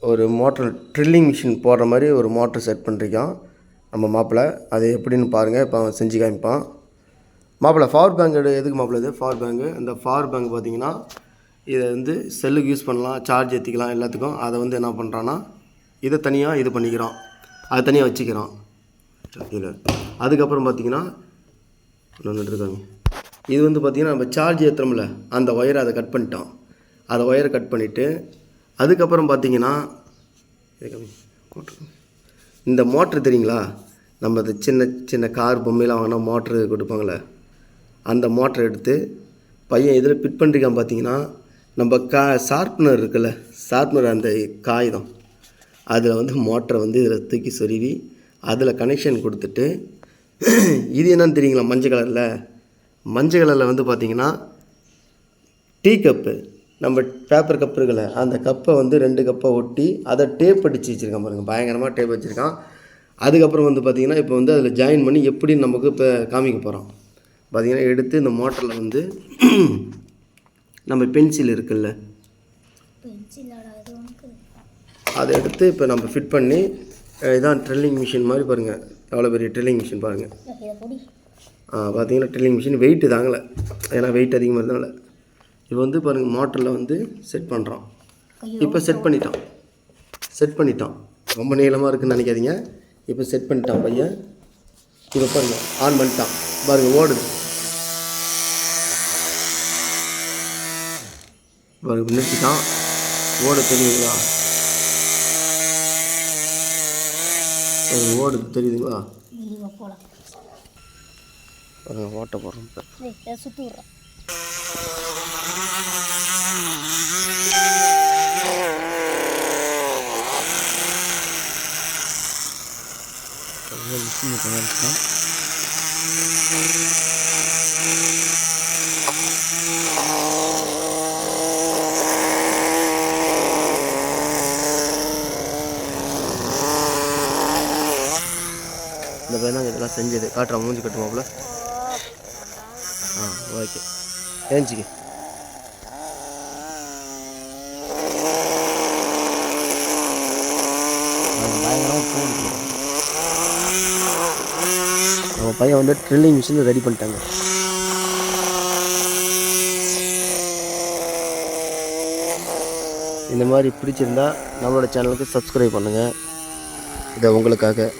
ஒரு motor drilling machine போடுற மாதிரி ஒரு மோட்ரு செட் பண்ணிருக்கோம் நம்ம மாப்பிள்ளை. அது எப்படின்னு பாருங்கள். இப்போ அவன் செஞ்சு காமிப்பான். மாப்பிள்ளை பவர் பேங்க் எதுக்கு மாப்பிள்ளை? இது பவர் பேங்கு. இந்த பவர் பேங்க் பார்த்தீங்கன்னா இதை வந்து செல்லுக்கு யூஸ் பண்ணலாம், சார்ஜ் ஏற்றிக்கலாம், எல்லாத்துக்கும். அதை வந்து என்ன பண்ணுறான்னா இதை தனியாக இது பண்ணிக்கிறோம், அதை தனியாக வச்சுக்கிறோம் கீழே. அதுக்கப்புறம் பார்த்தீங்கன்னா ஒன்று இருக்காங்க, இது வந்து பார்த்திங்கன்னா நம்ம சார்ஜ் ஏற்றுறோம்ல, அந்த ஒயரை அதை கட் பண்ணிட்டோம். அதை ஒயரை கட் பண்ணிவிட்டு அதுக்கப்புறம் பார்த்திங்கன்னா இந்த மோட்ரு தெரியுங்களா, நம்ம அது சின்ன சின்ன கார் பொம்மையெலாம் வாங்கினா மோட்ரு கொடுப்பாங்களே, அந்த மோட்ரு எடுத்து பையன் இதில் ஃபிட் பண்ணிருக்கான். பார்த்தீங்கன்னா நம்ம ஷார்ப்னர் இருக்குல்ல, ஷார்ப்னர் அந்த காகிதம், அதில் வந்து மோட்டரை வந்து இதில் தூக்கி சொருவி அதில் கனெக்ஷன் கொடுத்துட்டு, இது என்னன்னு தெரியுங்களா, மஞ்சள் கலரில் வந்து பார்த்திங்கன்னா டீ கப்பு, நம்ம பேப்பர் கப்பு இருக்குல்ல, அந்த கப்பை வந்து 2 கப்பை ஒட்டி அதை டேப் அடித்து வச்சுருக்கான் பாருங்கள். பயங்கரமாக டேப் வச்சுருக்கான். அதுக்கப்புறம் வந்து பார்த்திங்கன்னா இப்போ வந்து அதில் ஜாயின் பண்ணி எப்படி நமக்கு இப்போ காமிக்க போகிறோம். பார்த்திங்கன்னா எடுத்து இந்த மோட்டரில் வந்து நம்ம பென்சில் இருக்குல்ல, அதை எடுத்து இப்போ நம்ம ஃபிட் பண்ணி, இதான் ட்ரில்லிங் மிஷின் மாதிரி பாருங்கள். எவ்வளோ பெரிய ட்ரில்லிங் மிஷின் பாருங்கள். பார்த்திங்கன்னா ட்ரில்லிங் மிஷின் வெயிட்டு தாங்கலை, ஏன்னா வெயிட் அதிகமாக இருந்தனால. இப்போ வந்து பாருங்கள் மோட்டரில் வந்து செட் பண்ணுறோம். இப்போ செட் பண்ணிட்டோம். ரொம்ப நீளமாக இருக்குதுன்னு நினைக்காதீங்க. இப்போ செட் பண்ணிட்டான் பையன். இப்போ பாருங்கள் ஆன் பண்ணிட்டான் பாருங்கள், ஓடுது பாருங்கள், நிறுத்திட்டான். ஓட தெரியுதுங்களா, ஓடுது தெரியுதுங்களா, பாருங்கள் ஓட்ட போடுறோம். இந்த பையன் தான் இதெல்லாம் செஞ்சது. காட்டுறான், மூஞ்சி கட்டுவாப்புல. ஓகே, ஏஞ்சிக்கு பயங்கரமாக போகுது. நம்ம பையன் வந்து ட்ரில்லிங் மிஷின் ரெடி பண்ணிட்டாங்க. இந்த மாதிரி பிடிச்சிருந்தா நம்மளோட சேனலுக்கு சப்ஸ்கிரைப் பண்ணுங்கள். இதை உங்களுக்காக